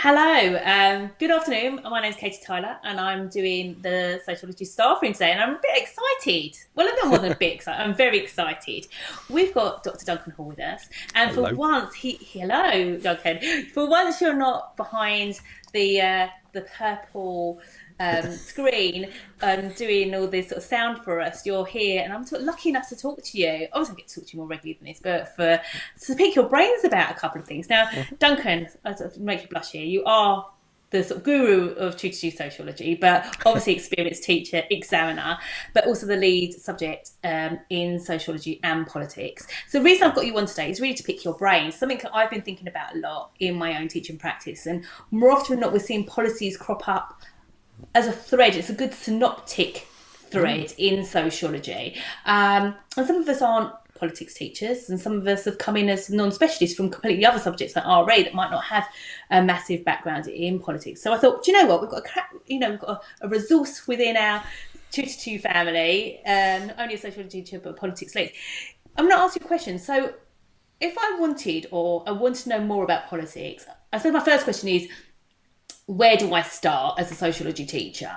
Hello, good afternoon. My name's Katie Tyler, and I'm doing the Sociology Staffroom today, and I'm a bit excited. Well, I'm not more than a bit excited. I'm very excited. We've got Dr. Duncan Hall with us, and for Hello. once, hello, Duncan. For once, you're not behind the purple screen doing all this sort of sound for us. You're here, and I'm lucky enough to talk to you. Obviously, I get to talk to you more regularly than this, but to pick your brains about a couple of things. Now, Duncan, I sort of make you blush here. You are the sort of guru of tutor sociology, but obviously experienced teacher, examiner, but also the lead subject in sociology and politics. So the reason I've got you on today is really to pick your brains, something that I've been thinking about a lot in my own teaching practice. And more often than not, we're seeing policies crop up as a thread. It's a good synoptic thread in sociology. And some of us aren't politics teachers, and some of us have come in as non-specialists from completely other subjects like RA that might not have a massive background in politics. So I thought, do you know what, we've got a resource within our 2 to 2 family, not only a sociology teacher but a politics lead. I'm going to ask you a question. So if I want to know more about politics, I suppose my first question is, where do I start as a sociology teacher?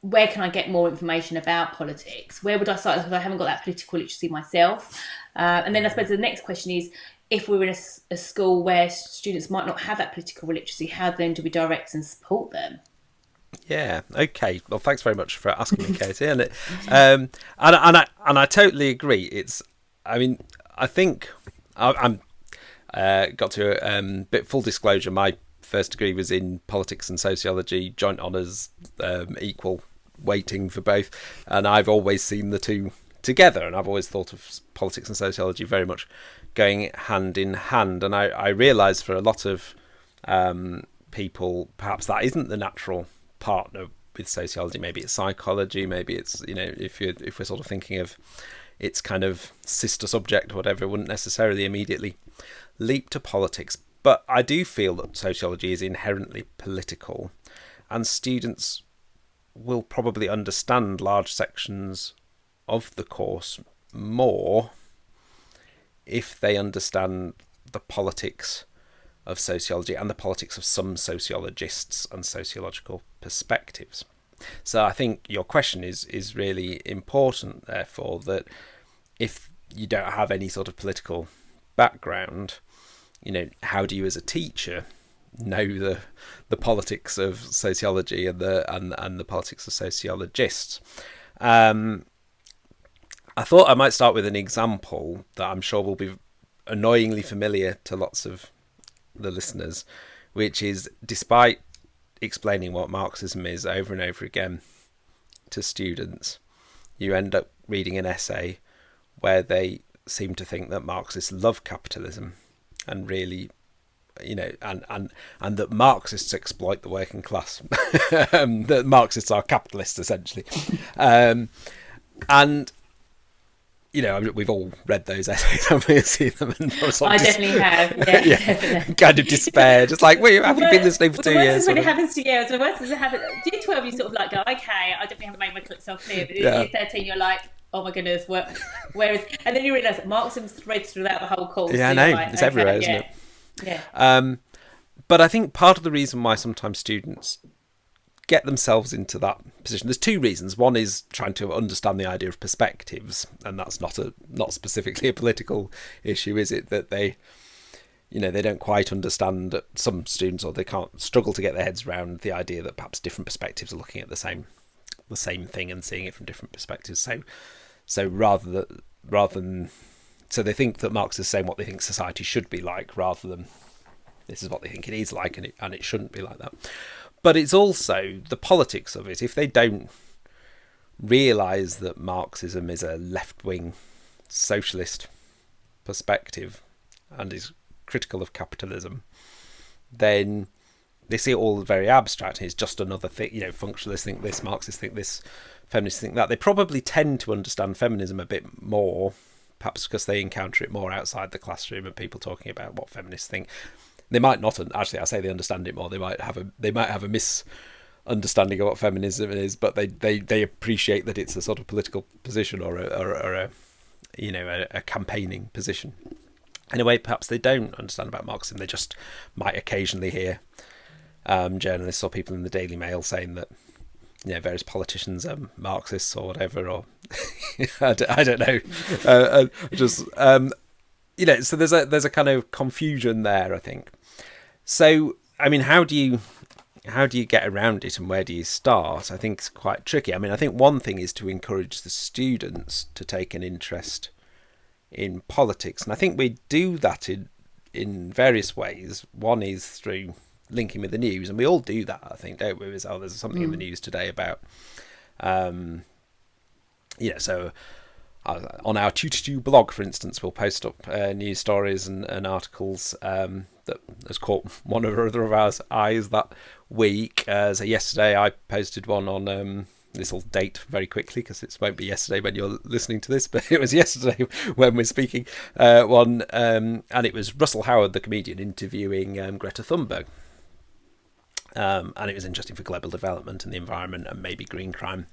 Where can I get more information about politics? Where would I start? Because I haven't got that political literacy myself. And then I suppose the next question is, if we're in a school where students might not have that political literacy, how then do we direct and support them? Yeah. Okay. Well, thanks very much for asking me, Katie. And I totally agree. I mean, I think I'm got to bit full disclosure. My first degree was in politics and sociology, joint honours, equal weighting for both, and I've always seen the two together, and I've always thought of politics and sociology very much going hand in hand. And I realise for a lot of people, perhaps that isn't the natural partner with sociology. Maybe it's psychology, maybe it's, if we're sort of thinking of its kind of sister subject or whatever, it wouldn't necessarily immediately leap to politics. But I do feel that sociology is inherently political, and students will probably understand large sections of the course more if they understand the politics of sociology and the politics of some sociologists and sociological perspectives. So I think your question is really important, therefore, that if you don't have any sort of political background, how do you as a teacher know the politics of sociology and the politics of sociologists? I thought I might start with an example that I'm sure will be annoyingly familiar to lots of the listeners, which is, despite explaining what Marxism is over and over again to students, you end up reading an essay where they seem to think that Marxists love capitalism and really, and that Marxists exploit the working class, that Marxists are capitalists essentially, and we've all read those essays, haven't we? Seen them, and I definitely have, yeah, yeah, definitely. kind of despair, just like, wait, have you been listening for The 2 worst years? is when it happens to you. So the worst is it happens. Year 12, you sort of like go, okay, I definitely haven't made myself clear. But in Yeah, year 13, you're like, oh my goodness, where is? And then you realise that Marxism threads throughout the whole course. yeah, So I you're know, like, it's okay, everywhere, isn't yeah, it? yeah. But I think part of the reason why sometimes students get themselves into that position, there's two reasons. One is trying to understand the idea of perspectives, and that's not specifically a political issue, is it? That they don't quite understand, some students, or they can't struggle to get their heads around the idea that perhaps different perspectives are looking at the same thing and seeing it from different perspectives. So rather than so they think that Marx is saying what they think society should be like, rather than this is what they think it is like, and it shouldn't be like that. But it's also the politics of it. If they don't realise that Marxism is a left-wing socialist perspective and is critical of capitalism, then they see it all very abstract. It's just another thing. Functionalists think this, Marxists think this, feminists think that. They probably tend to understand feminism a bit more, perhaps because they encounter it more outside the classroom and people talking about what feminists think. They might not, actually. I say they understand it more. They might have a misunderstanding of what feminism is, but they appreciate that it's a sort of political position or a campaigning position. in a way perhaps they don't understand about Marxism. They just might occasionally hear journalists or people in the Daily Mail saying that various politicians are Marxists or whatever, or I don't know. So there's a kind of confusion there, I think. So I mean, how do you get around it, and where do you start? I think it's quite tricky. I mean, I think one thing is to encourage the students to take an interest in politics, and I think we do that in various ways. One is through linking with the news, and we all do that, I think, don't we? There's something in the news today about so on our Tutor blog, for instance, we'll post up news stories and articles that has caught one or other of our eyes that week. So yesterday I posted one on this will date very quickly because it won't be yesterday when you're listening to this, but it was yesterday when we're speaking, and it was Russell Howard, the comedian, interviewing Greta Thunberg. And it was interesting for global development and the environment and maybe green crime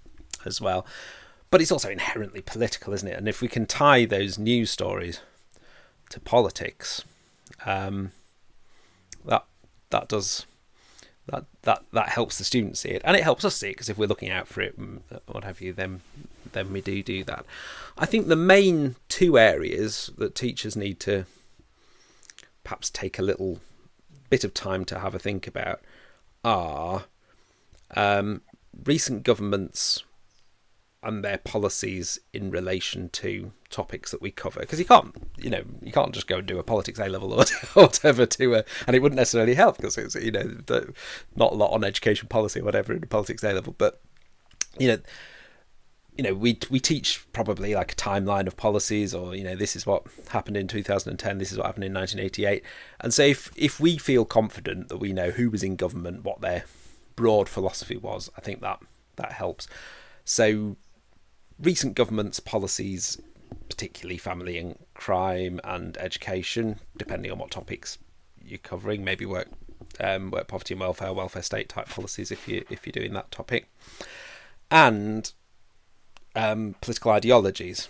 as well. But it's also inherently political, isn't it? And if we can tie those news stories to politics, that helps the students see it, and it helps us see it, because if we're looking out for it and what have you, then we do that. I think the main two areas that teachers need to perhaps take a little bit of time to have a think about are recent governments and their policies in relation to topics that we cover, because you can't just go and do a politics A level or whatever and it wouldn't necessarily help, because it's not a lot on education policy or whatever in the politics A level, but we teach probably like a timeline of policies, or this is what happened in 2010, this is what happened in 1988, and so if we feel confident that we know who was in government, what their broad philosophy was, I think that helps. So recent government's policies, particularly family and crime and education, depending on what topics you're covering, maybe work poverty and welfare state type policies if you're doing that topic, and political ideologies.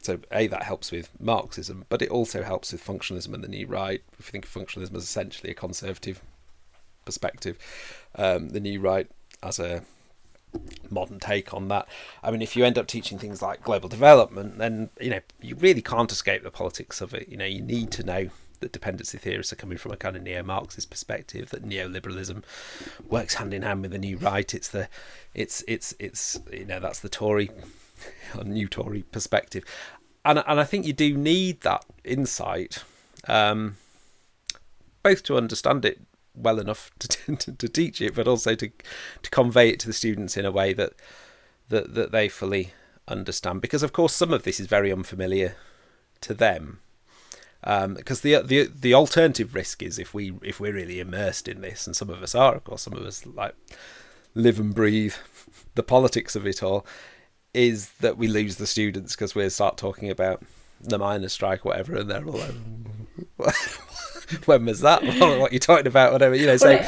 So that helps with Marxism, but it also helps with functionalism and the New Right. If you think of functionalism as essentially a conservative perspective, the New Right as a modern take on that. I mean, if you end up teaching things like global development, then you really can't escape the politics of it. You need to know that dependency theorists are coming from a kind of neo-Marxist perspective, that neoliberalism works hand in hand with the New Right. It's that's the Tory or new Tory perspective, and I think you do need that insight, both to understand it well enough to teach it, but also to convey it to the students in a way that they fully understand, because of course some of this is very unfamiliar to them, because the alternative risk is if we're really immersed in this, and some of us are, of course, some of us like live and breathe the politics of it all, is that we lose the students because we start talking about the miners' strike or whatever, and they're all like, when was that? What are you talking about? Whatever, So I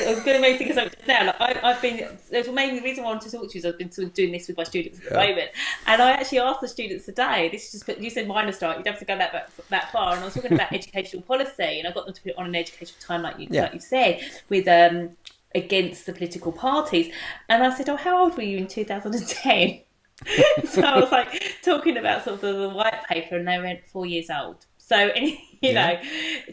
was going to make things up now. Like I've been. There's mainly the reason why I wanted to talk to you is I've been sort of doing this with my students at the moment, and I actually asked the students today. This is just you said minor strike. You don't have to go that far. And I was talking about educational policy, and I got them to put it on an educational time, like you've said, with against the political parties. And I said, "Oh, how old were you in 2010?" So I was like talking about sort of the white paper, and they went 4 years old. So,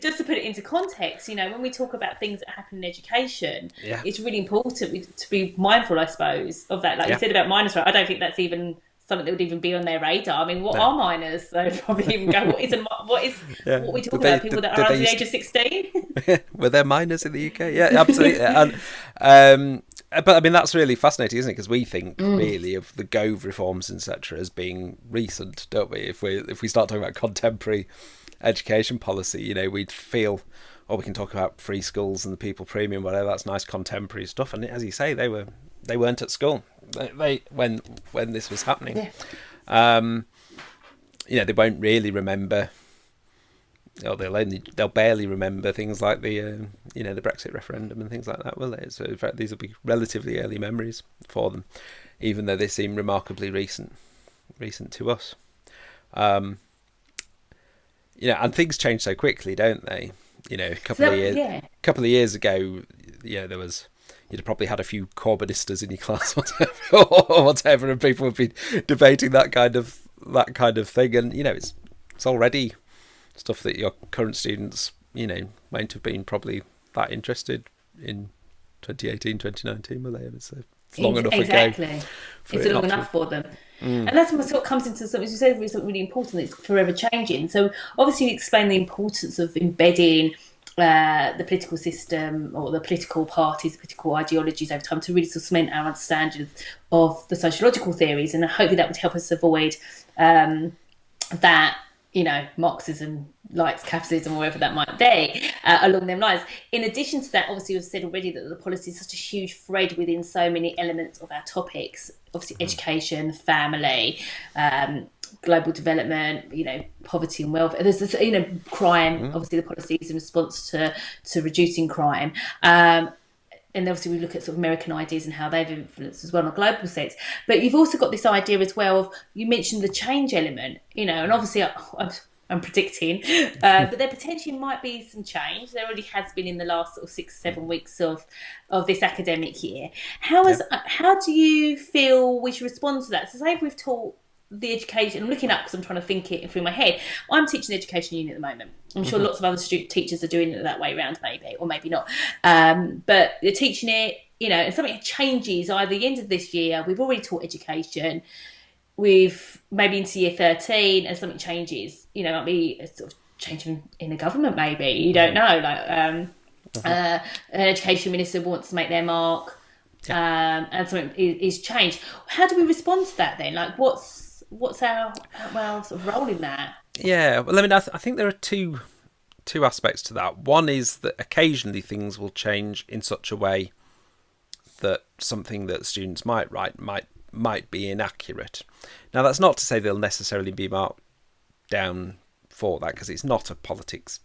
just to put it into context, when we talk about things that happen in education, it's really important to be mindful, I suppose, of that. Like you said about minors, right? I don't think that's even something that would even be on their radar. I mean, what are minors? They would probably even go, what we talk about? People that are under the age of 16? Were there minors in the UK? Yeah, absolutely. But I mean, that's really fascinating, isn't it? Because we think really of the Gove reforms, etc., as being recent, don't we? If we start talking about contemporary education policy, we'd feel, we can talk about free schools and the people premium, whatever. That's nice contemporary stuff. And as you say, they weren't at school. They when this was happening. They won't really remember. They'll barely remember things like the the Brexit referendum and things like that, will they? So in fact, these will be relatively early memories for them, even though they seem remarkably recent to us. and things change so quickly, don't they? A So that, yeah. couple of years ago, you'd have probably had a few Corbynistas in your class, whatever, and people have been debating that kind of thing, and it's already stuff that your current students, won't have been probably that interested in 2018, 2019, will they? It's long enough Exactly. ago for It's it long not to. enough for them. And that's what sort of comes into something you said, really, something really important. It's forever changing. So obviously, you explain the importance of embedding the political system or the political parties, the political ideologies over time to really sort of cement our understanding of the sociological theories, and hopefully that would help us avoid that Marxism likes capitalism or whatever that might be along them lines. In addition to that, obviously we've said already that the policy is such a huge thread within so many elements of our topics, obviously education, family, global development, poverty and welfare. There's this, crime, obviously the policy is in response to reducing crime. And obviously we look at sort of American ideas and how they've influenced as well on a global sense. But you've also got this idea as well of, you mentioned the change element, and obviously I'm predicting, but there potentially might be some change. There already has been in the last sort of 6-7 weeks of this academic year. How do you feel we should respond to that? So say if we've taught the education, I'm looking up because I'm trying to think it through my head. I'm teaching the education unit at the moment. I'm sure lots of other teachers are doing it that way around, maybe, or maybe not. But you're teaching it, and something changes either the end of this year. We've already taught education. We've maybe into year 13, and something changes. Might be a sort of change in the government, maybe. You don't know. Like an education minister wants to make their mark, and something is changed. How do we respond to that then? Like, what's our sort of role in that? Yeah, well, I mean, I think there are two aspects to that. One is that occasionally things will change in such a way that something that students might write might be inaccurate. Now, that's not to say they'll necessarily be marked down for that, because it's not a politics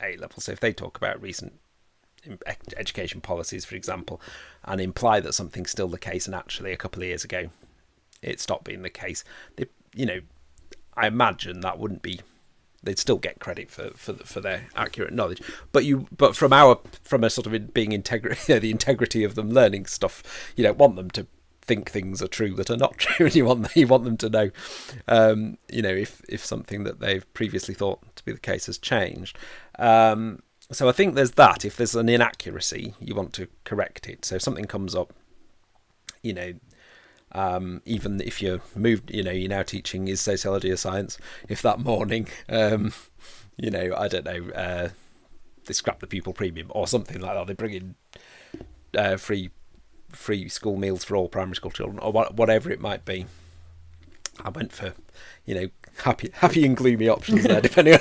A level. So if they talk about recent education policies, for example, and imply that something's still the case, and actually a couple of years ago it stopped being the case, I imagine that wouldn't be. They'd still get credit for their accurate knowledge, but from a sort of being integrity, the integrity of them learning stuff, you don't want them to think things are true that are not true, and you want them to know, if something that they've previously thought to be the case has changed. So I think there's that. If there's an inaccuracy, you want to correct it. So if something comes up, even if you're moved, you're now teaching is sociology a science. If that morning, I don't know, they scrap the pupil premium or something like that, they bring in free school meals for all primary school children, or whatever it might be. I went for, happy and gloomy options there, depending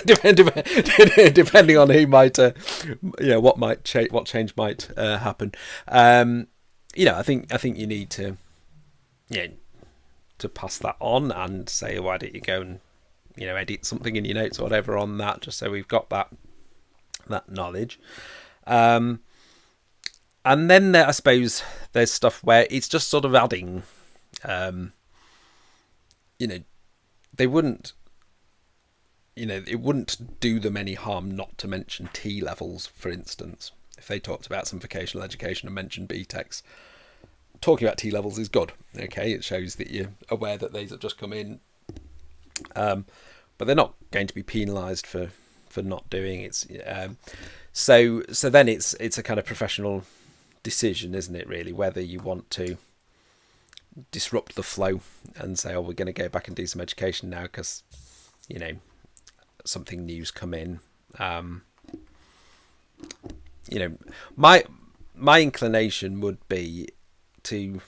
on who might, what change might happen. I think you need to. To pass that on and say, why don't you go and edit something in your notes or whatever on that, just so we've got that knowledge. And then I suppose there's stuff where it's just sort of adding. They wouldn't. It wouldn't do them any harm not to mention T levels, for instance, if they talked about some vocational education and mentioned BTECs. Talking about T levels is good. Okay, it shows that you're aware that these have just come in, but they're not going to be penalised for not doing it. So then it's a kind of professional decision, isn't it? Really, whether you want to disrupt the flow and say, "Oh, we're going to go back and do some education now because something new's come in." My inclination would be to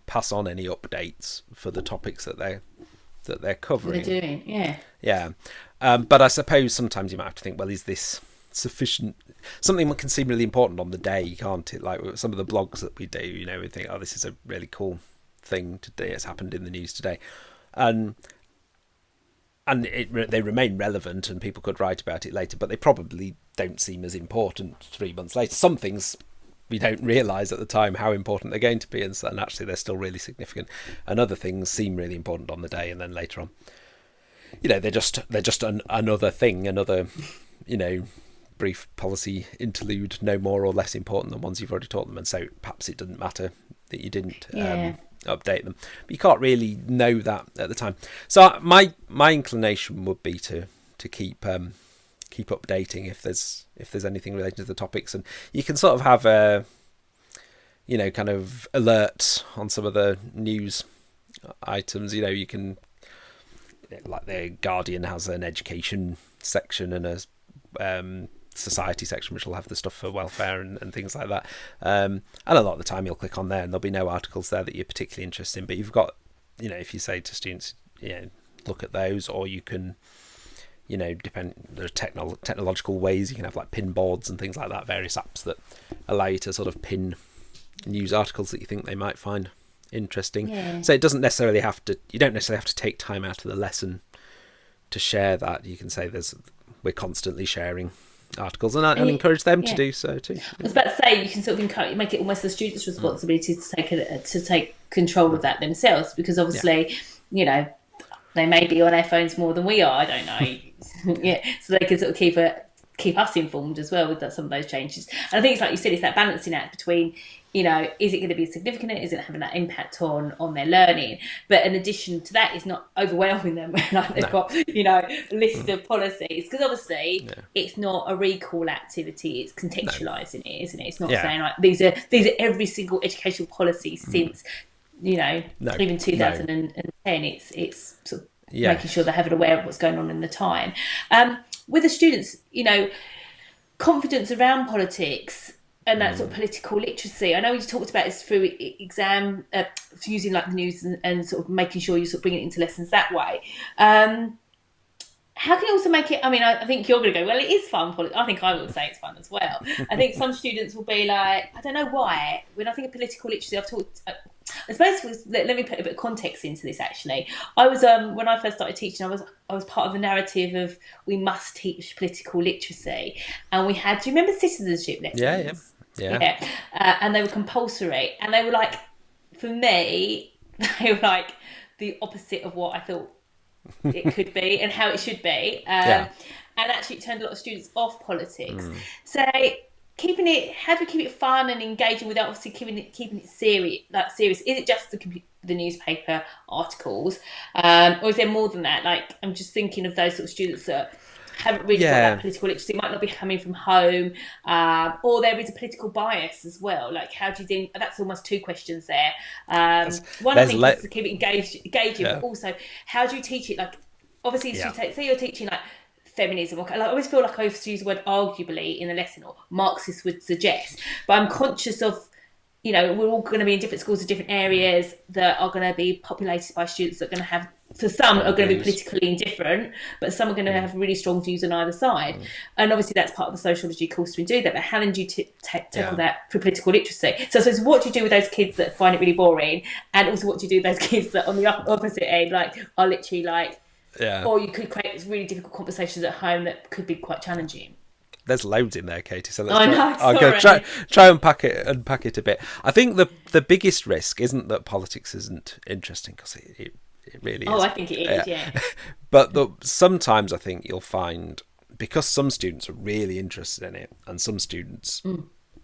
pass on any updates for the topics that they're covering. They're doing, yeah. But I suppose sometimes you might have to think, well, is this sufficient? Something that can seem really important on the day, can't it? Like some of the blogs that we do, we think, oh, this is a really cool thing today. It's happened in the news today, and they remain relevant, and people could write about it later. But they probably don't seem as important 3 months later. Some things we don't realise at the time how important they're going to be, and actually they're still really significant. And other things seem really important on the day, and then later on they're just another thing, another, brief policy interlude, no more or less important than ones you've already taught them, and so perhaps it doesn't matter that you didn't update them. But you can't really know that at the time. So my inclination would be to keep updating if there's anything related to the topics, and you can sort of have a kind of alerts on some of the news items. You can, like the Guardian has an education section and a society section which will have the stuff for welfare and things like that, and a lot of the time you'll click on there and there'll be no articles there that you're particularly interested in, but you've got, if you say to students, look at those, or you can, there are technological ways you can have, like pin boards and things like that, various apps that allow you to sort of pin news articles that you think they might find interesting. So it doesn't necessarily you don't necessarily have to take time out of the lesson to share that. You can say we're constantly sharing articles, and encourage them to do so too. I was about to say, you can sort of make it almost the student's responsibility to take control of that themselves, because obviously, they may be on their phones more than we are. I don't know. So they can sort of keep us informed as well with some of those changes. And I think it's like you said, it's that balancing act between, is it going to be significant? Is it having that impact on their learning? But in addition to that, it's not overwhelming them when they've got, a list of policies. Because obviously it's not a recall activity, it's contextualising it, isn't it? It's not saying like these are every single educational policy since, even 2010. It's sort of making sure they're having aware of what's going on in the time. With the students, confidence around politics and that sort of political literacy. I know we talked about this through exam, using like the news and sort of making sure you sort of bring it into lessons that way. How can you also make it, I think you're going to go, well, it is fun. I think I will say it's fun as well. I think some students will be like, I don't know why. When I think of political literacy, I've talked... I suppose let me put a bit of context into this. Actually, I was when I first started teaching, I was part of the narrative of we must teach political literacy, and we had. Do you remember citizenship lessons? Yeah. And they were compulsory, and they were like, for me, they were like the opposite of what I thought it could be and how it should be. And actually, it turned a lot of students off politics. So. How do we keep it fun and engaging without obviously keeping it serious? Is it just the newspaper articles, or is there more than that? Like, I'm just thinking of those sort of students that haven't really got that political literacy, might not be coming from home, or there is a political bias as well. Like, how do you think? That's almost two questions there. One thing is to keep it engaging, but also how do you teach it? Like, obviously, say you're teaching like feminism, I always feel like I have to use the word arguably in a lesson, or Marxists would suggest, but I'm conscious of, we're all going to be in different schools in different areas that are going to be populated by students that are going to have, for some are going to be politically indifferent, but some are going to have really strong views on either side. And obviously that's part of the sociology course to do that, but how then do you tackle that for political literacy? So I suppose, what do you do with those kids that find it really boring, and also what do you do with those kids that on the opposite end are literally like, or you could create really difficult conversations at home that could be quite challenging. There's loads in there, Katie. So I'll go try unpack it a bit. I think the biggest risk isn't that politics isn't interesting, because it really is. Oh, I think it is, yeah. But sometimes I think you'll find, because some students are really interested in it, and some students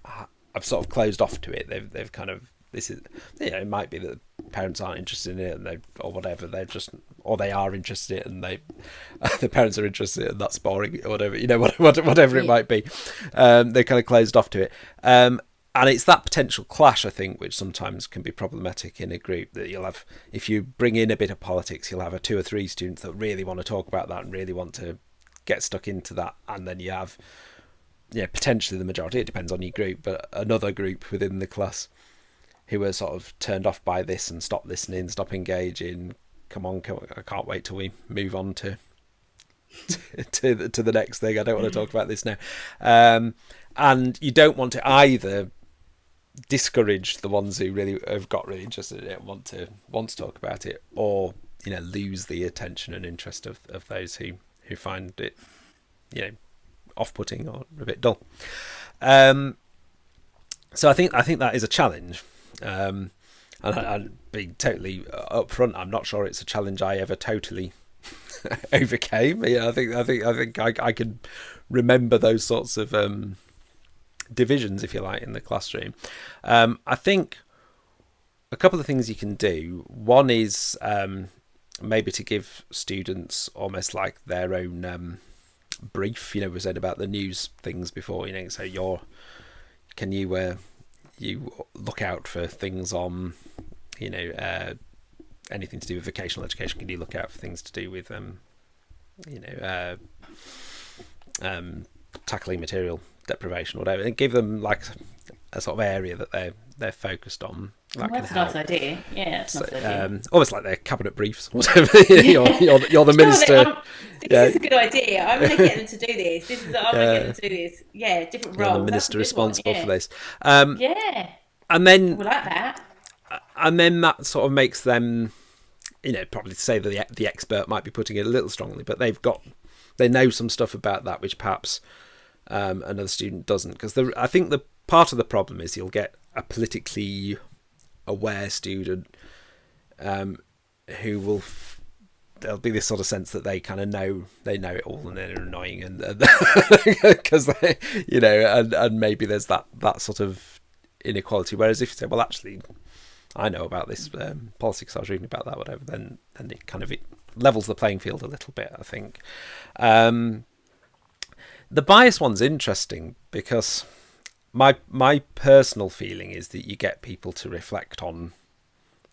have sort of closed off to it. They've kind of, this is, it might be that parents aren't interested in it, and or whatever. Or they are interested in it, and the parents are interested, and that's boring, or whatever. Whatever it might be. They're kind of closed off to it. And it's that potential clash, I think, which sometimes can be problematic in a group, that you'll have, if you bring in a bit of politics, you'll have 2 or 3 students that really want to talk about that and really want to get stuck into that, and then you have, potentially the majority, it depends on your group, but another group within the class who are sort of turned off by this and stop listening, stop engaging. Come on, I can't wait till we move on to the next thing. I don't want to talk about this now. And you don't want to either discourage the ones who really have got really interested in it and want to talk about it, or lose the attention and interest of those who find it off-putting or a bit dull. So I think that is a challenge. And being totally upfront, I'm not sure it's a challenge I ever totally overcame. Yeah, I can remember those sorts of divisions, if you like, in the classroom. I think a couple of things you can do. One is maybe to give students almost like their own brief. We said about the news things before. So you look out for things on anything to do with vocational education? Can you look out for things to do with tackling material deprivation or whatever, and give them like a sort of area that they're focused on? That's a nice idea. Yeah, that's a nice idea. Almost like their cabinet briefs or whatever. you're the minister. This is a good idea. I'm going to get them to do this. I'm going to get them to do this. Yeah, different roles. You're the minister responsible for this. Yeah. And then we like that. And then that sort of makes them, probably to say that the expert might be putting it a little strongly, but they know some stuff about that which perhaps another student doesn't. Because I think the part of the problem is you'll get a politically aware student who will there'll be this sort of sense that they kind of know it all and they're annoying and because they and maybe there's that sort of inequality. Whereas if you say, well, actually, I know about this politics, I was reading about that, whatever, then it levels the playing field a little bit, I think. The bias one's interesting because my personal feeling is that you get people to reflect on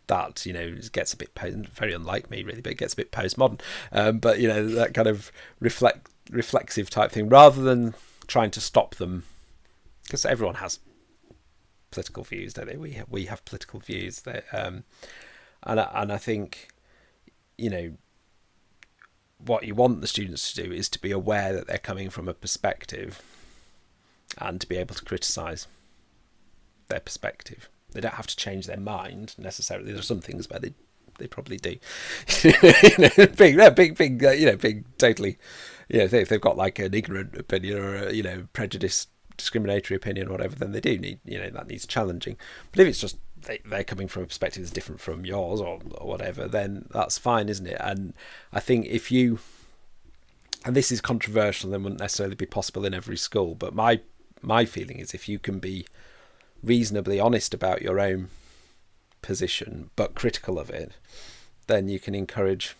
that. It gets a bit very unlike me really, but it gets a bit postmodern. But that kind of reflexive type thing, rather than trying to stop them, because everyone has political views, don't they? We have political views that, and I think what you want the students to do is to be aware that they're coming from a perspective and to be able to criticise their perspective. They don't have to change their mind necessarily. There are some things where they probably do. Big, totally. If they've got like an ignorant opinion or a prejudiced, discriminatory opinion or whatever, then they do need that needs challenging. But if it's just they're coming from a perspective that's different from yours or whatever, then that's fine, isn't it? And I think and this is controversial and wouldn't necessarily be possible in every school, but my feeling is if you can be reasonably honest about your own position but critical of it, then you can encourage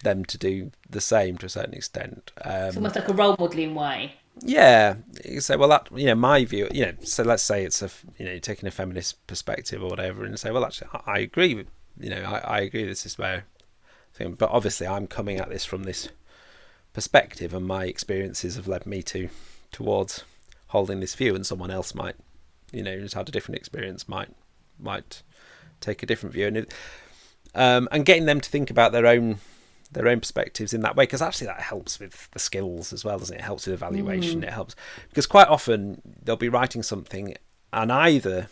them to do the same to a certain extent. It's almost like a role modelling way. Yeah, you say, well, that my view, so let's say it's taking a feminist perspective or whatever, and say, well, actually, I agree with, I agree this is where thing, but obviously I'm coming at this from this perspective, and my experiences have led me towards holding this view, and someone else might, who's had a different experience might take a different view, and getting them to think about their own perspectives in that way, because actually that helps with the skills as well, doesn't it? It helps with evaluation. It helps because quite often they'll be writing something and either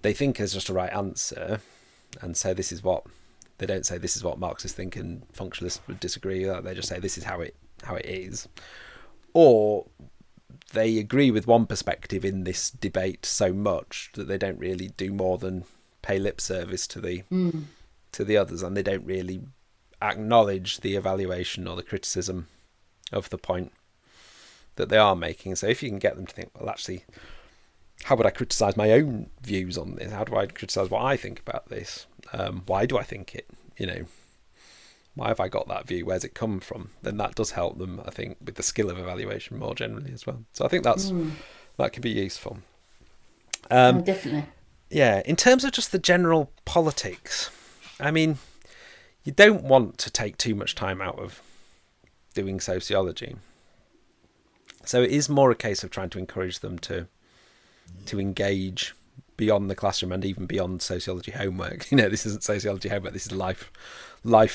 they think is just a right answer and say this is what they don't say this is what Marxists think and functionalists would disagree. They just say this is how it is, or they agree with one perspective in this debate so much that they don't really do more than pay lip service to the others, and they don't really acknowledge the evaluation or the criticism of the point that they are making. So if you can get them to think, well, actually, how would I criticise my own views on this? How do I criticise what I think about this? Why do I think it? Why have I got that view? Where's it come from? Then that does help them, I think, with the skill of evaluation more generally as well. So I think that could be useful. Definitely. Yeah, in terms of just the general politics, I mean, you don't want to take too much time out of doing sociology. So it is more a case of trying to encourage them to engage beyond the classroom and even beyond sociology homework. This isn't sociology homework, this is life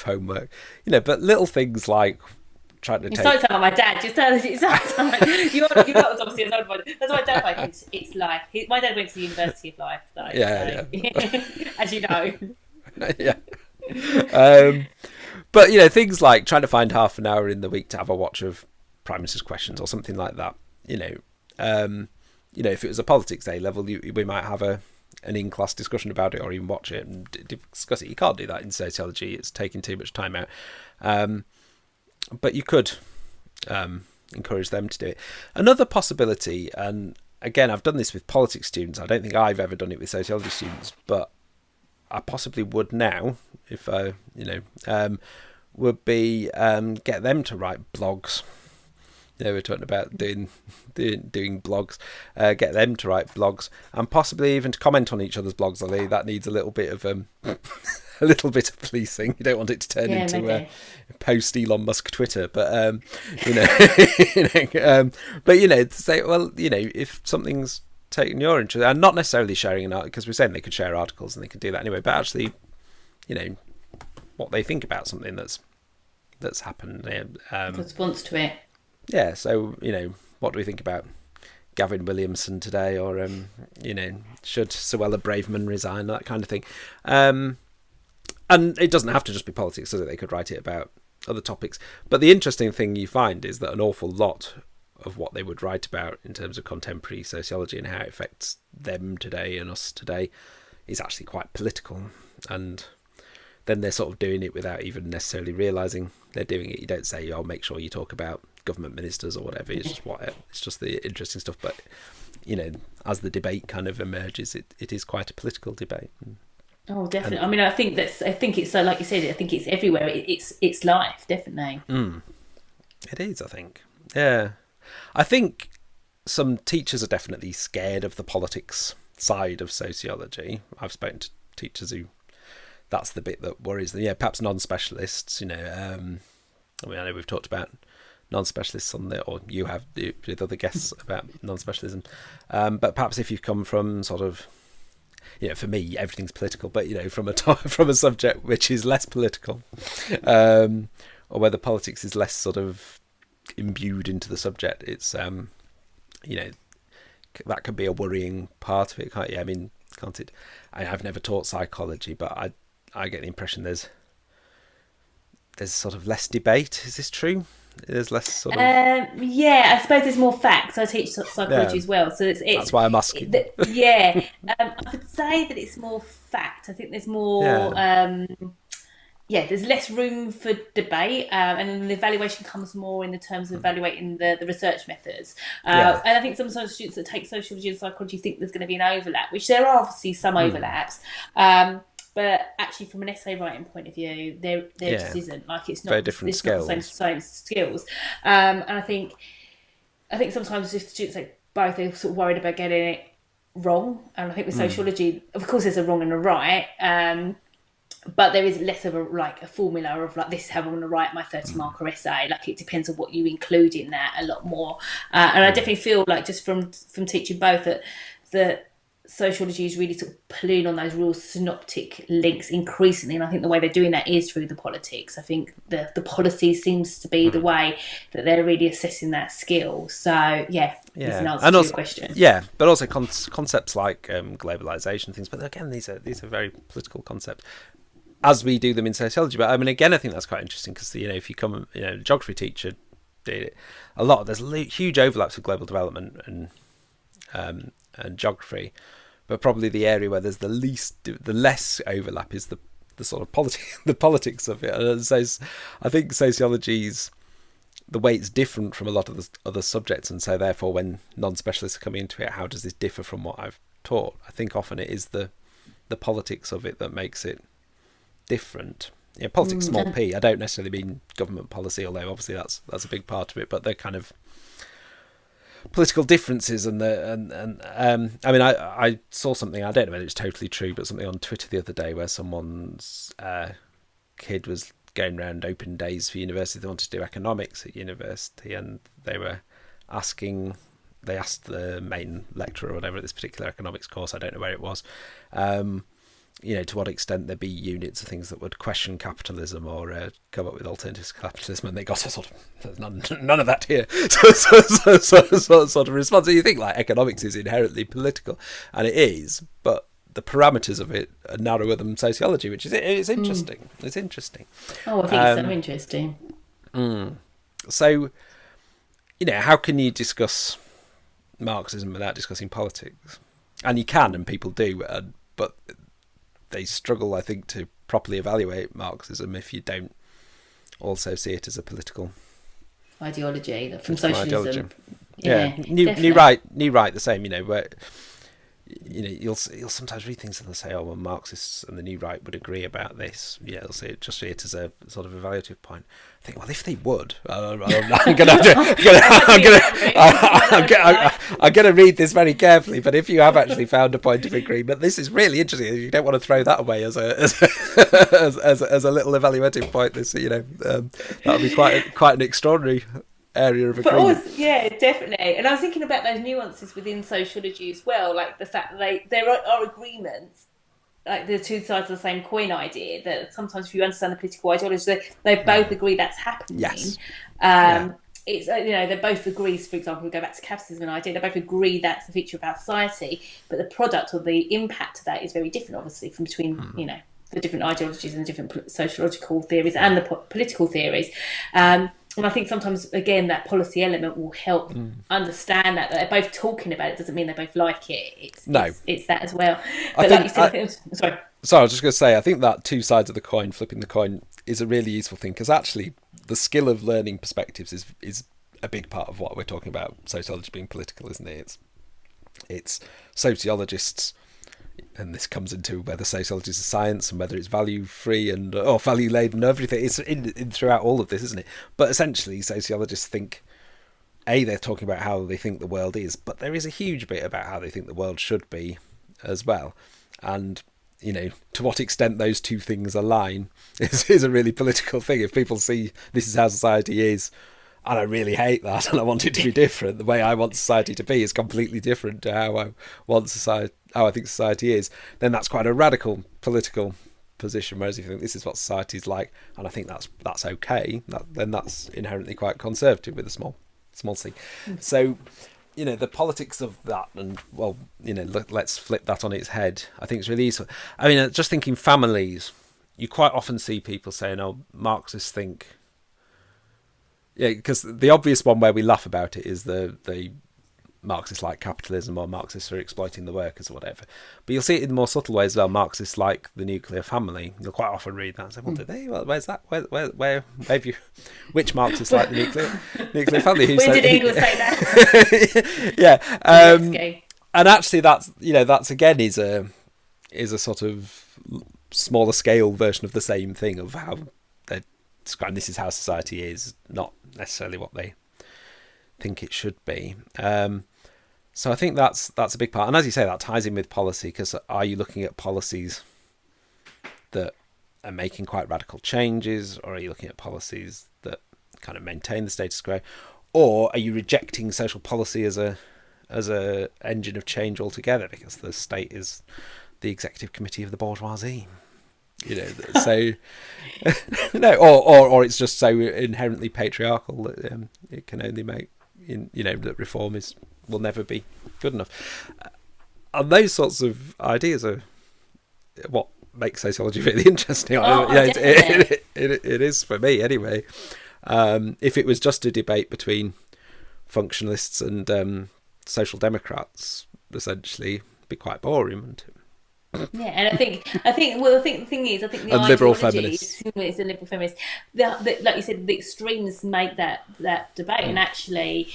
homework. But little things like trying to You sound like my dad. You sound like you're not obviously as old. That's my dad thinks it's life. My dad went to the University of Life, though. Yeah. As you know. Yeah. But things like trying to find half an hour in the week to have a watch of Prime Minister's Questions or something like that. If it was a politics A level, we might have a an in-class discussion about it or even watch it and discuss it. You can't do that in sociology. It's taking too much time out. But you could encourage them to do it. Another possibility, and again, I've done this with politics students. I don't think I've ever done it with sociology students, but I possibly would now, if would be get them to write blogs. We're talking about doing blogs. Get them to write blogs, and possibly even to comment on each other's blogs. Although that needs a little bit of a little bit of policing. You don't want it to turn into post Elon Musk Twitter, but to say, well, if something's taken your interest, and not necessarily sharing an article, because we're saying they could share articles and they could do that anyway, but actually, what they think about something that's happened. Response to it. Yeah, so, what do we think about Gavin Williamson today, or, should Suella Braverman resign, that kind of thing. And it doesn't have to just be politics, does it? They could write it about other topics. But the interesting thing you find is that an awful lot of what they would write about in terms of contemporary sociology and how it affects them today and us today is actually quite political. And then they're sort of doing it without even necessarily realising they're doing it. You don't say, "Oh, make sure you talk about government ministers" or whatever. It's just the interesting stuff. But as the debate kind of emerges, it is quite a political debate. Oh, definitely. I mean, I think it's so, like you said, I think it's everywhere. It's life, definitely. It is, I think. Yeah, I think some teachers are definitely scared of the politics side of sociology. I've spoken to teachers who that's the bit that worries them. Yeah, perhaps non-specialists. I know we've talked about non-specialists on there, or you have with other guests about non-specialism. But perhaps if you've come from sort of, for me, everything's political, but from a subject which is less political, or where the politics is less sort of imbued into the subject, it's that could be a worrying part of it. Can't it? I've never taught psychology, but I get the impression there's sort of less debate. Is this true? There's less sort of... I suppose there's more facts. I teach psychology as well, so it's that's why I'm asking. I would say that it's more fact. I think there's more there's less room for debate, and then the evaluation comes more in the terms of evaluating the research methods. And I think sometimes students that take sociology and psychology think there's going to be an overlap, which there are obviously some overlaps. But actually, from an essay writing point of view, there just isn't. Like, it's not very different skills. Not the same skills. And I think sometimes if students like both, they're sort of worried about getting it wrong. And I think with sociology, of course, there's a wrong and a right. But there is less of a formula of like, this is how I'm going to write my 30-marker essay. Like, it depends on what you include in that a lot more. And I definitely feel like, just from teaching both, that sociology is really sort of pulling on those real synoptic links increasingly, and I think the way they're doing that is through the politics. I think the policy seems to be the way that they're really assessing that skill. So there's an answer to your question. Yeah, but also concepts like globalization things. But again, these are very political concepts, as we do them in sociology. But I mean, again, I think that's quite interesting because if you come, a geography teacher did it a lot. There's huge overlaps with global development and geography. But probably the area where there's the less overlap is the sort of the politics of it. And so I think sociology's, the way it's different from a lot of the other subjects, and so therefore when non-specialists are coming into it, how does this differ from what I've taught? I think often it is the politics of it that makes it different. Politics small p. I don't necessarily mean government policy, although obviously that's a big part of it. But they're kind of political differences, and I saw something, I don't know whether it's totally true, but something on Twitter the other day where someone's kid was going around open days for university. They wanted to do economics at university, and they asked the main lecturer or whatever at this particular economics course, I don't know where it was, to what extent there'd be units of things that would question capitalism or come up with alternatives to capitalism, and they got a sort of none of that here. So sort of response. So you think like economics is inherently political, and it is, but the parameters of it are narrower than sociology, which is interesting. It's interesting. Oh, I think it's so interesting. So, how can you discuss Marxism without discussing politics? and you can, and people do, but they struggle, I think, to properly evaluate Marxism if you don't also see it as a political ideology from socialism. Ideology. Yeah, New right, the same. Where you'll sometimes read things and they'll say, "Oh, well, Marxists and the New Right would agree about this." Yeah, they'll say just see it as a sort of evaluative point. I think, well, if they would, I'm going to read this very carefully. But if you have actually found a point of agreement, this is really interesting. You don't want to throw that away as a little evaluative point. That would be quite an extraordinary area of agreement. Yeah, definitely. And I was thinking about those nuances within sociology as well, like the fact that there are agreements, like the two sides of the same coin idea, that sometimes if you understand the political ideology, they both agree that's happening. Yes. It's they both agree, for example, we go back to capitalism and idea, they both agree that's a feature of our society, but the product or the impact of that is very different, obviously, from between the different ideologies and the different sociological theories and the political theories. And I think sometimes, again, that policy element will help understand that they're both talking about it doesn't mean they both like it. It's that as well. But like you said, sorry. So I was just going to say, I think that two sides of the coin, flipping the coin, is a really useful thing, because actually the skill of learning perspectives is a big part of what we're talking about, sociology being political, isn't it? It's sociologists, and this comes into whether sociology is a science and whether it's value free and or value laden, everything. It's in throughout all of this, isn't it? But essentially, sociologists think, they're talking about how they think the world is, but there is a huge bit about how they think the world should be as well. And to what extent those two things align is a really political thing. If people see this is how society is, and I really hate that, and I want it to be different, the way I want society to be is completely different to how I think society is, then that's quite a radical political position. Whereas if you think this is what society's like, and I think that's okay, then that's inherently quite conservative with a small c. So, the politics of that, and let's flip that on its head. I think it's really useful. I mean, just thinking families, you quite often see people saying, "Oh, Marxists think." Yeah, because the obvious one where we laugh about it is the Marxists like capitalism, or Marxists are exploiting the workers or whatever. But you'll see it in more subtle ways as well. Marxists like the nuclear family. You'll quite often read that and say, "Well, do they? Well, where's that? Where have you? Which Marxists like the nuclear family?" When did Engels say that? Yeah, and actually, that's again is a sort of smaller scale version of the same thing, of how they're describing this is how society is, not necessarily what they think it should be. So I think that's a big part, and as you say, that ties in with policy, because are you looking at policies that are making quite radical changes, or are you looking at policies that kind of maintain the status quo, or are you rejecting social policy as a engine of change altogether because the state is the executive committee of the bourgeoisie? So no, or it's just so inherently patriarchal that it can only make that reform will never be good enough. And those sorts of ideas are what makes sociology really interesting. It is for me anyway. If it was just a debate between functionalists and social democrats, essentially, it'd be quite boring, wouldn't it? Yeah, and I think the thing is, I think the liberal feminists, it's a liberal feminist. Like you said, the extremes make that debate, and actually,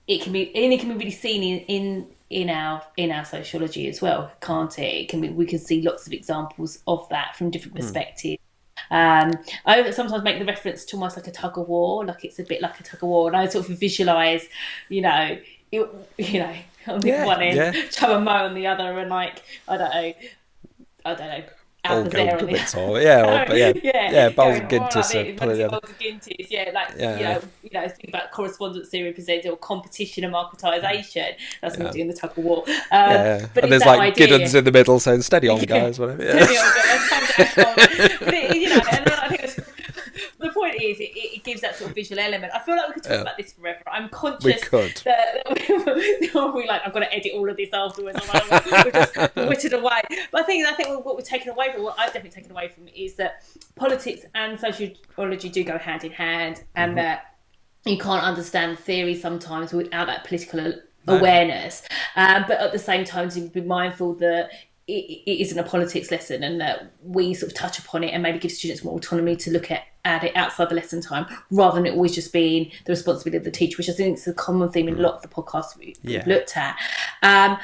it can be really seen in our sociology as well, can't it? We can see lots of examples of that from different perspectives. I sometimes make the reference to almost like a tug of war, like it's a bit like a tug of war, and I sort of visualise, on the one end, Joe and Mo on the other, and like I don't know. Bold Gintis, think about correspondence theory presented, or competition and marketisation. That's what we do in the tug of war. But and there's like Giddens in the middle, so steady on, guys, whatever. Steady on, guys. But and I think the point is, it gives that sort of visual element. I feel like we could talk about this forever. I'm conscious that we I've got to edit all of this afterwards. We're just whittled away. But I think what we're taking away from, what I've definitely taken away from, is that politics and sociology do go hand in hand, and that you can't understand theory sometimes without that political No. awareness. But at the same time, to be mindful that it isn't a politics lesson, and that we sort of touch upon it and maybe give students more autonomy to look at it outside the lesson time, rather than it always just being the responsibility of the teacher, which I think is a common theme in a lot of the podcasts we've looked at. And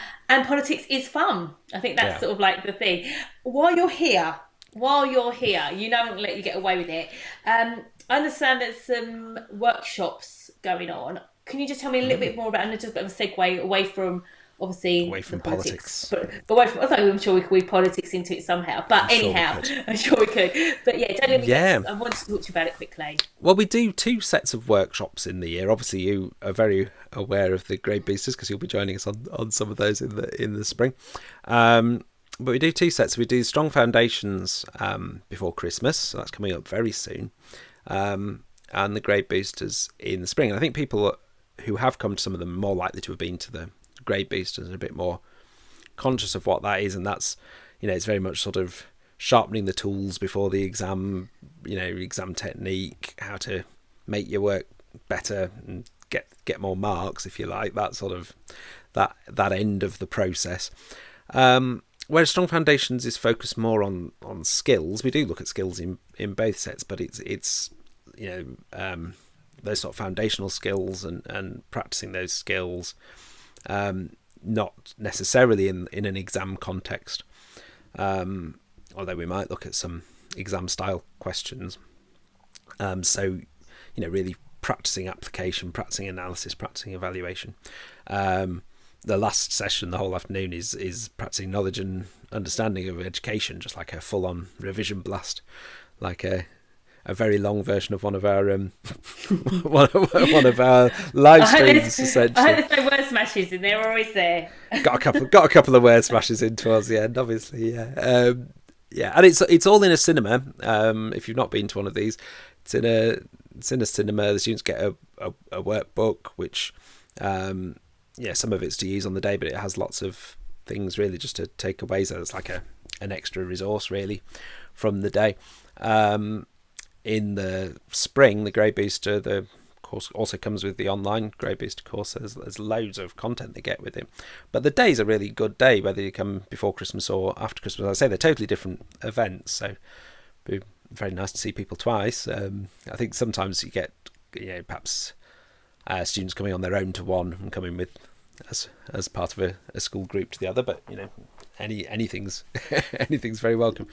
politics is fun. I think that's sort of like the thing. While you're here, you know, I'm going to let you get away with it. I understand there's some workshops going on. Can you just tell me a little bit more about, and just a bit of a segue away from, obviously, away from politics. But away from, I'm sure we could weave politics into it somehow. But I'm sure we could. But yeah, don't let me guess. I wanted to talk to you about it quickly. Well, we do 2 sets of workshops in the year. Obviously, you are very aware of the Grade Boosters because you'll be joining us on some of those in the spring. But we do 2 sets. We do Strong Foundations before Christmas, so that's coming up very soon, and the Grade Boosters in the spring. And I think people who have come to some of them are more likely to have been to the Grade Boosters and a bit more conscious of what that is. And that's, you know, it's very much sort of sharpening the tools before the exam, you know, exam technique, how to make your work better and get more marks, if you like, that sort of that end of the process. Whereas Strong Foundations is focused more on skills. We do look at skills in both sets, but it's you know, those sort of foundational skills and practicing those skills, not necessarily in an exam context, although we might look at some exam style questions. So, you know, really practicing application, practicing analysis, practicing evaluation. The last session, the whole afternoon, is practicing knowledge and understanding of education, just like a full-on revision blast, like a very long version of one of our one of our live streams. Essentially, I hope there's no word smashes in there. Always there. Got a couple of word smashes in towards the end, obviously. Yeah, and it's all in a cinema. If you've not been to one of these, it's in a cinema. The students get a workbook, which some of it's to use on the day, but it has lots of things really just to take away. So it's like an extra resource really from the day. In the spring, the Grade Booster, the course also comes with the online Grade Booster course. There's loads of content they get with it. But the day's a really good day, whether you come before Christmas or after Christmas. I say they're totally different events, so it'd be very nice to see people twice. I think sometimes you get, you know, perhaps students coming on their own to one and coming with as part of a school group to the other, but you know, anything's anything's very welcome.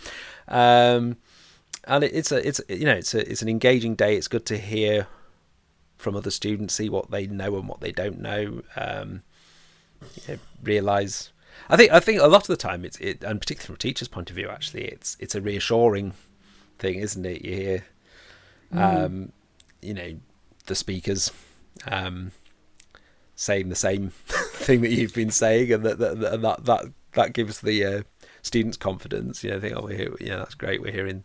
And it's an engaging day. It's good to hear from other students, see what they know and what they don't know. Realise. I think a lot of the time and particularly from a teacher's point of view, actually, it's a reassuring thing, isn't it? You hear, you know, the speakers saying the same thing that you've been saying, and that gives the students confidence. You know, think, oh, we're here. Yeah, that's great. We're hearing.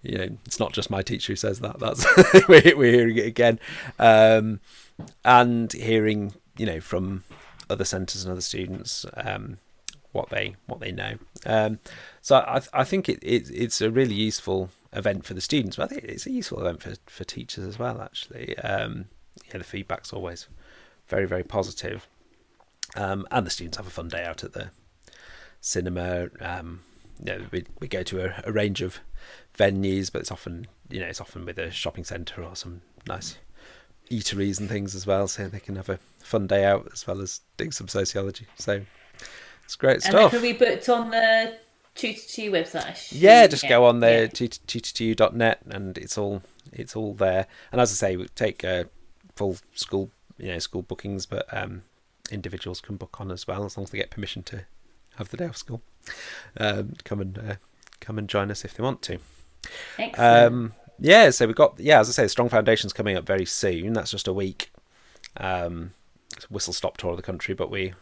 You know, it's not just my teacher who says that. That's we're hearing it again, and hearing, you know, from other centres and other students what they know. So I think it's a really useful event for the students, but I think it's a useful event for teachers as well. Actually, the feedback's always very, very positive, and the students have a fun day out at the cinema. We go to a range of venues, but it's often with a shopping centre or some nice eateries and things as well, so they can have a fun day out as well as doing some sociology. So it's great stuff. And that can be booked on the Tutor2U website. Yeah, just go on there, tutor2u.net, and it's all there. And as I say, we take full school bookings, but individuals can book on as well, as long as they get permission to have the day off school. Come and join us if they want to. Excellent. So we've got, as I say, Strong Foundation's coming up very soon. That's just a week. It's a whistle-stop tour of the country, but we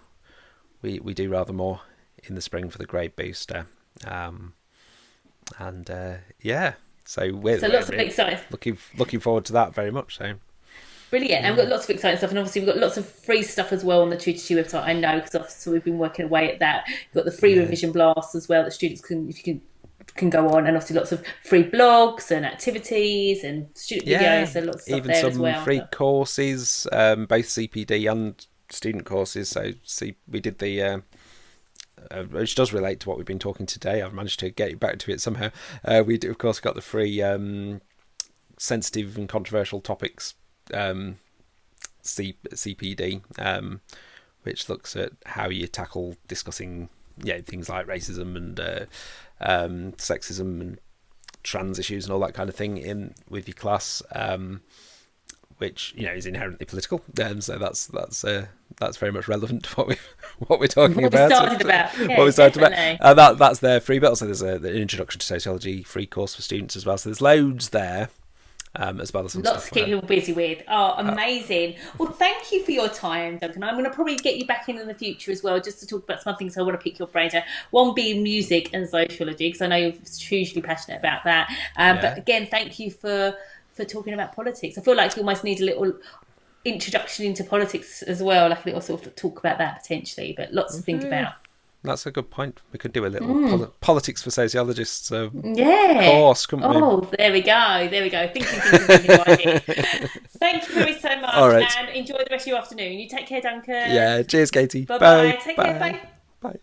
do rather more in the spring for the Grade Booster. So we're lots of exciting. Looking forward to that very much. So. Brilliant. And we've got lots of exciting stuff, and obviously we've got lots of free stuff as well on the Tutor2U website, I know, because obviously we've been working away at that. We've got the free revision blasts as well that students can go on, and obviously lots of free blogs and activities and student videos, so lots of stuff even there some as well. free courses, both CPD and student courses. So see, we did the which does relate to what we've been talking today. I've managed to get back to it somehow. We of course got the free sensitive and controversial topics CPD, which looks at how you tackle discussing things like racism and sexism and trans issues and all that kind of thing with your class, which is inherently political. So that's very much relevant to what we're talking about. What we started about. That's their free, but also there's an introduction to sociology free course for students as well. So there's loads there. As well as some lots stuff to keep people busy with. Oh, amazing. Well, thank you for your time, Duncan. I'm going to probably get you back in the future as well, just to talk about some things I want to pick your brains out. One being music and sociology, because I know you're hugely passionate about that. But again, thank you for talking about politics. I feel like you almost need a little introduction into politics as well, like a little sort of talk about that potentially, but lots to think about. That's a good point. We could do a little politics for sociologists course, couldn't we? Oh, there we go. Thinking. Thank you very so much. All right. And enjoy the rest of your afternoon. You take care, Duncan. Yeah, cheers, Katie. Bye-bye. Take care, bye. Bye.